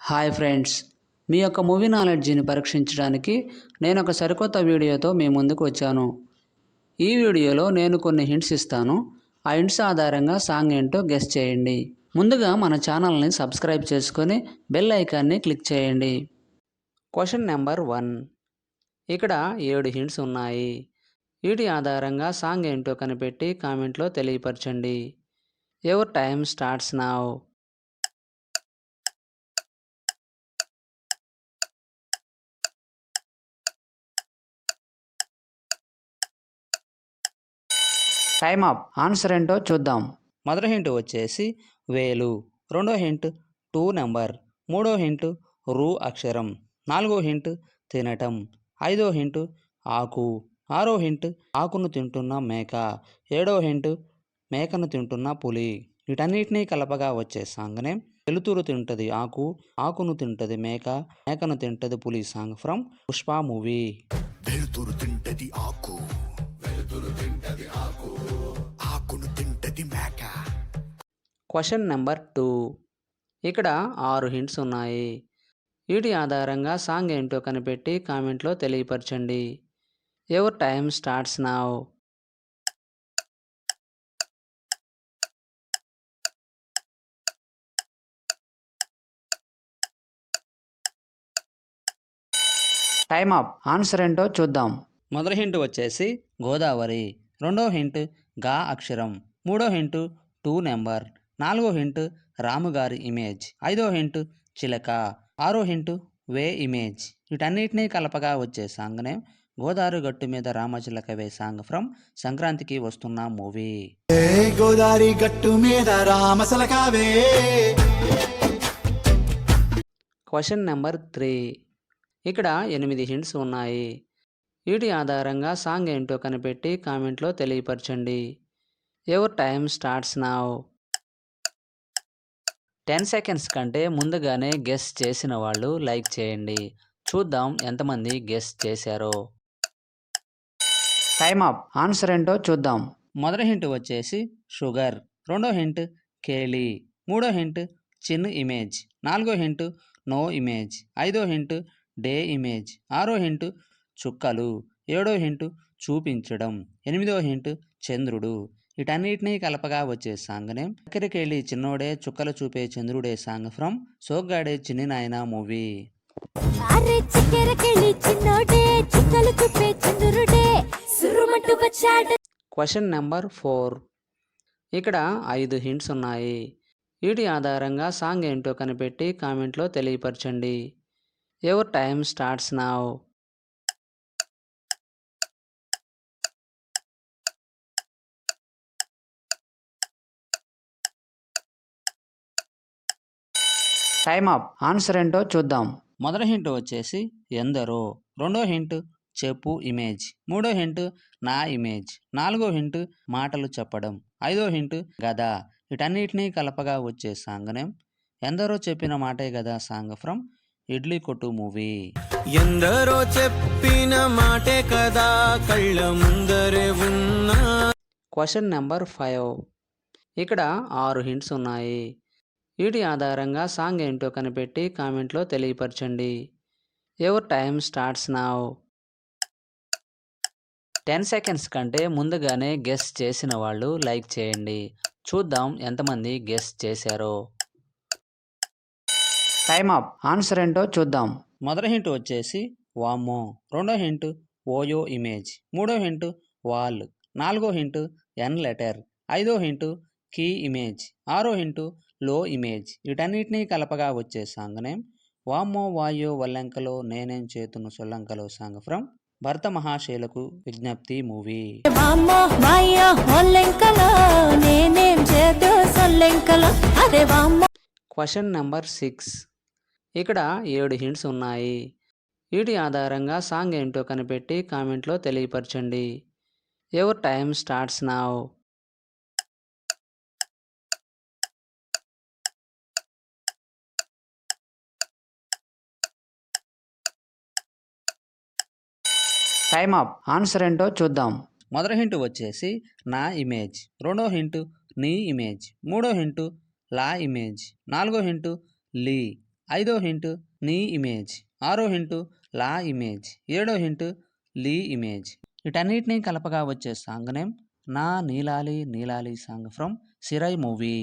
Hi friends, మీ యొక్క movie నాలెడ్జిని పరీక్షించడానికి నేను ఒక సరికొత్త వీడియోతో మీ ముందుకు వచ్చాను. ఈ వీడియోలో నేను కొన్ని హింట్స్ ఇస్తాను. ఆ హింట్స్ ఆధారంగా సాంగ్ ఏంటో గెస్ చేయండి. ముందుగా మన ఛానల్ని సబ్స్క్రైబ్ చేసుకొని బెల్ ఐకాన్ని క్లిక్ చేయండి. Question number 1. ఇక్కడ 7 హింట్స్ ఉన్నాయి. వీటి ఆధారంగా సాంగ్ ఏంటో కనిపెట్టి కామెంట్లో తెలియపరచండి. Your time starts now. Time up. Answer ఏంటో చూద్దాం. మొదటి హింట్ వచ్చేసి వేలు, రెండో హింట్ 2 నెంబర్, మూడో హింట్ రూ అక్షరం, నాలుగో హింట్ తినటం, ఐదో హింట్ ఆకు, ఆరో హింట్ ఆకును తింటున్న మేక, ఏడో హింట్ మేకను తింటున్న పులి. వీటన్నిటినీ కలపగా వచ్చే సాంగ్ నేమ్ వెలుతురు తింటది ఆకు, ఆకును తింటది మేక, మేకను తింటది పులి. Song from Pushpa movie. వెలుతురు తింటది ఆకు, వెలుతురు తింటది ఆకు, ఆకును తింటది మేక. Question number 2. ఇక్కడ 6 హింట్స్ ఉన్నాయి. వీటి ఆధారంగా సాంగ్ ఏంటో కనిపెట్టి కామెంట్లో తెలియపరచండి. Your time starts now. Time up. Answer ఏంటో చూద్దాం. మొదటి హింట్ వచ్చేసి గోదావరి, రెండో హింట్ గా అక్షరం, మూడో హింట్ 2 నెంబర్, నాలుగో హింట్ రాముగారి ఇమేజ్, ఐదో హింట్ చిలక, ఆరో హింట్ వే ఇమేజ్. వీటన్నిటినీ కలపగా వచ్చే సాంగ్ నేమ్ గోదావరి గట్టు మీద రామచిలకవే. సాంగ్ ఫ్రమ్ సంక్రాంతికి వస్తున్న మూవీ. గోదావరి గట్టు మీద రామచిలకవే. Question number 3. ఇక్కడ 8 హింట్స్ ఉన్నాయి. వీటి ఆధారంగా సాంగ్ ఏంటో కనిపెట్టి కామెంట్లో తెలియపరచండి. Your time starts now. 10 seconds కంటే ముందుగానే గెస్ చేసిన వాళ్ళు లైక్ చేయండి. చూద్దాం ఎంతమంది గెస్ చేశారో. Time up. ఆన్సర్ ఏంటో చూద్దాం. మొదటి హింట్ వచ్చేసి షుగర్, రెండో హింట్ కేలి, మూడో హింట్ చిన్ ఇమేజ్, నాలుగో హింట్ నో ఇమేజ్, ఐదో హింట్ డే ఇమేజ్, ఆరో హింట్ చుక్కలు, ఏడో హింట్ చూపించడం, ఎనిమిదో హింట్ చంద్రుడు. వీటన్నిటినీ కలపగా వచ్చే సాంగ్ నేమ్ చక్కెరకేళి చిన్నోడే చుక్కలు చూపే చంద్రుడే. సాంగ్ ఫ్రమ్ సోగ్గాడే చిన్ని నాయన మూవీ. Question number 4. ఇక్కడ 5 హింట్స్ ఉన్నాయి. వీటి ఆధారంగా సాంగ్ ఏంటో కనిపెట్టి కామెంట్లో తెలియపరచండి. Your time starts now. Time up. Answer ఏంటో చూద్దాం. మొదటి హింట్ వచ్చేసి ఎందరో, రెండో హింట్ చెప్పు ఇమేజ్, మూడో హింట్ నా ఇమేజ్, నాలుగో హింట్ మాటలు చెప్పడం, ఐదో హింట్ గద. వీటన్నిటినీ కలపగా వచ్చే సాంగ్ నేమ్ ఎందరో చెప్పిన మాటే గదా. సాంగ్ ఫ్రమ్ ఇడ్లీ కొట్టు మూవీ. ఎందరో చెప్పిన మాటే కదా కళ్ళ ముందరే ఉన్నా. Question number 5. ఇక్కడ 6 హింట్స్ ఉన్నాయి. వీటి ఆధారంగా సాంగ్ ఏంటో కనిపెట్టి కామెంట్లో తెలియపరచండి. Your time starts now. 10 seconds కంటే ముందుగానే గెస్ చేసిన వాళ్ళు లైక్ చేయండి. చూద్దాం ఎంతమంది గెస్ చేశారో. Time up. ఆన్సర్ ఏంటో చూద్దాం. మొదటి హింట్ వచ్చేసి వామ్మో, రెండో హింట్ ఓయో ఇమేజ్, మూడో హింట్ వాల్, నాలుగో హింట్ ఎన్ లెటర్, ఐదో హింట్ కీ ఇమేజ్, ఆరో హింట్ లో ఇమేజ్. వీటన్నిటినీ కలపగా వచ్చే సాంగ్ నేమ్ వామ్మో వాయో వల్లంకలో నేనేం చేతును సొల్లంకలో. సాంగ్ ఫ్రమ్ భర్త మహాశైలకు విజ్ఞప్తి మూవీ. Question number 6. ఇక్కడ 7 హింట్స్ ఉన్నాయి. వీటి ఆధారంగా సాంగ్ ఏంటో కనిపెట్టి కామెంట్లో తెలియపరచండి. Your time starts now. Time up. Answer ఏంటో చూద్దాం. మొదటి హింట్ వచ్చేసి నా ఇమేజ్, రెండో హింట్ నీ ఇమేజ్, మూడో హింట్ లా ఇమేజ్, నాలుగో హింట్ లీ, ఐదో హింట్ నీ ఇమేజ్, ఆరో హింట్ లా ఇమేజ్, ఏడో హింట్ లీ ఇమేజ్. వీటన్నిటినీ కలపగా వచ్చే సాంగ్ నేమ్ నా Neelaali Neelaali song from Sirai movie.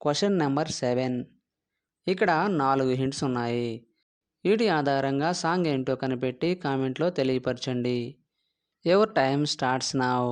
Question number 7. ఇక్కడ 4 హింట్స్ ఉన్నాయి. వీటి ఆధారంగా సాంగ్ ఏంటో కనిపెట్టి కామెంట్లో తెలియపరచండి. Your time starts now.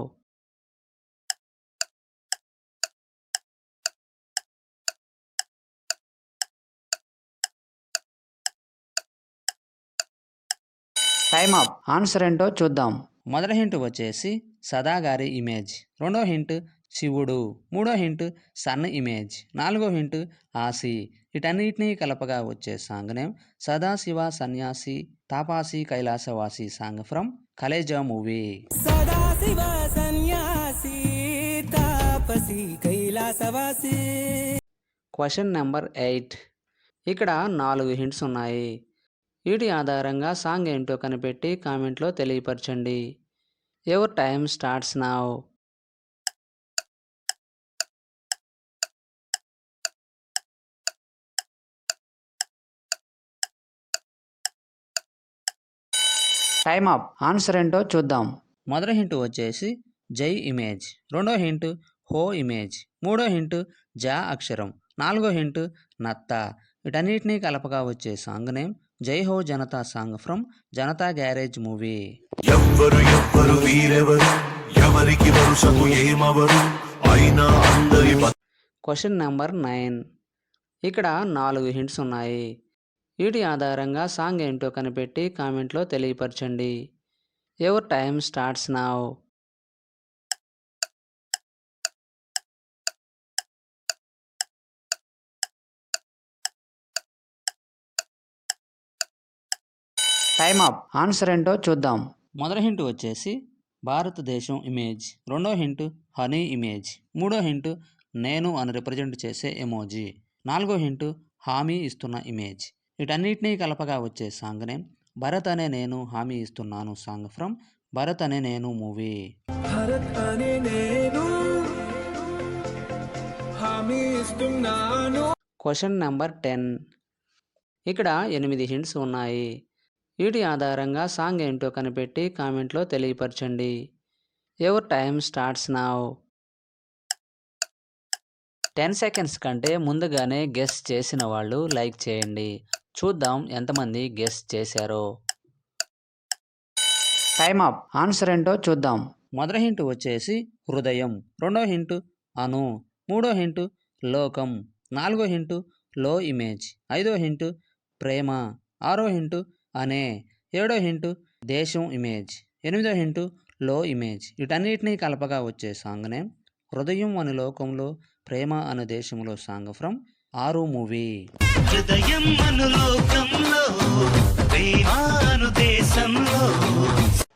Time up. Answer ఏంటో చూద్దాం. మొదటి హింట్ వచ్చేసి సదా గారి ఇమేజ్, రెండో హింట్ శివుడు, మూడో హింట్ సన్ ఇమేజ్, నాలుగో హింట్ ఆసి. వీటన్నిటినీ కలపగా వచ్చే song name Sadashiva Sanyasi Tapasi Kailasavasi song from Khaleja movie. సదాశివ సన్యాసి తాపసి కైలాసవాసి. Question number 8. ఇక్కడ 4 హింట్స్ ఉన్నాయి. వీటి ఆధారంగా సాంగ్ ఏంటో కనిపెట్టి కామెంట్లో తెలియపరచండి. Your time starts now. Time up. Answer ఏంటో చూద్దాం. మొదటి హింట్ వచ్చేసి జై ఇమేజ్, రెండో హింట్ హో ఇమేజ్, మూడో హింట్ జా అక్షరం, నాలుగో హింట్ నత్త. వీటన్నిటినీ కలపగా వచ్చే సాంగ్ నేమ్ జై హో Janata song from Janata garage movie. ఎవ్వరు ఎవ్వరు వీరెవరు ఎవరికి వరుసకు ఏమవరు అయినా అందరి. Question number 9. ఇక్కడ 4 హింట్స్ ఉన్నాయి. వీటి ఆధారంగా సాంగ్ ఏంటో కనిపెట్టి కామెంట్లో తెలియపరచండి. Your time starts now. Time up. Answer ఏంటో చూద్దాం. మొదటి హింట్ వచ్చేసి భారతదేశం ఇమేజ్, రెండో హింట్ హనీ ఇమేజ్, మూడో హింట్ నేను అని రిప్రజెంట్ చేసే ఎమోజీ, నాలుగో హింట్ హామీ ఇస్తున్న ఇమేజ్. వీటన్నిటినీ కలపగా వచ్చే సాంగ్ నేమ్ భరత్ అనే నేను హామీ ఇస్తున్నాను సాంగ్ ఫ్రమ్ భరత్ అనే నేను మూవీ. Question number 10. ఇక్కడ 8 హింట్స్ ఉన్నాయి. వీటి ఆధారంగా సాంగ్ ఏంటో కనిపెట్టి కామెంట్లో తెలియపరచండి. Your time starts now. 10 seconds కంటే ముందుగానే గెస్ చేసిన వాళ్ళు లైక్ చేయండి. చూద్దాం ఎంతమంది గెస్ చేశారో. Time up. ఆన్సర్ ఏంటో చూద్దాం. మొదటి హింట్ వచ్చేసి హృదయం, రెండో హింట్ అను, మూడో హింట్ లోకం, నాలుగో హింట్ లో ఇమేజ్, ఐదో హింట్ ప్రేమ, ఆరో హింట్ అనే, ఏడో హింట్ దేశం ఇమేజ్, ఎనిమిదో హింట్ లో ఇమేజ్. వీటన్నిటినీ కలపగా వచ్చే సాంగ్ నేమ్ హృదయం అనే లోకంలో ప్రేమ అనే దేశంలో సాంగ్ ఫ్రమ్ ఆరు మూవీ.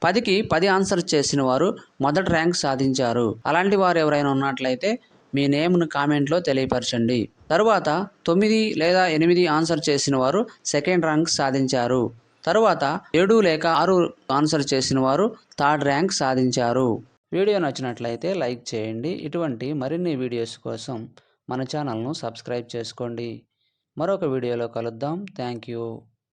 10కి 10 ఆన్సర్ చేసిన వారు మొదటి ర్యాంక్ సాధించారు. అలాంటి వారు ఎవరైనా ఉన్నట్లయితే మీ నేమ్ను కామెంట్లో తెలియపరచండి. తరువాత 9 లేదా 8 ఆన్సర్ చేసిన వారు సెకండ్ ర్యాంక్ సాధించారు. తరువాత 7 లేక 6 ఆన్సర్ చేసిన వారు థర్డ్ ర్యాంక్ సాధించారు. వీడియో నచ్చినట్లయితే లైక్ చేయండి. ఇటువంటి మరిన్ని వీడియోస్ కోసం మన ఛానల్ను సబ్స్క్రైబ్ చేసుకోండి. మరొక వీడియోలో కలుద్దాం. Thank you.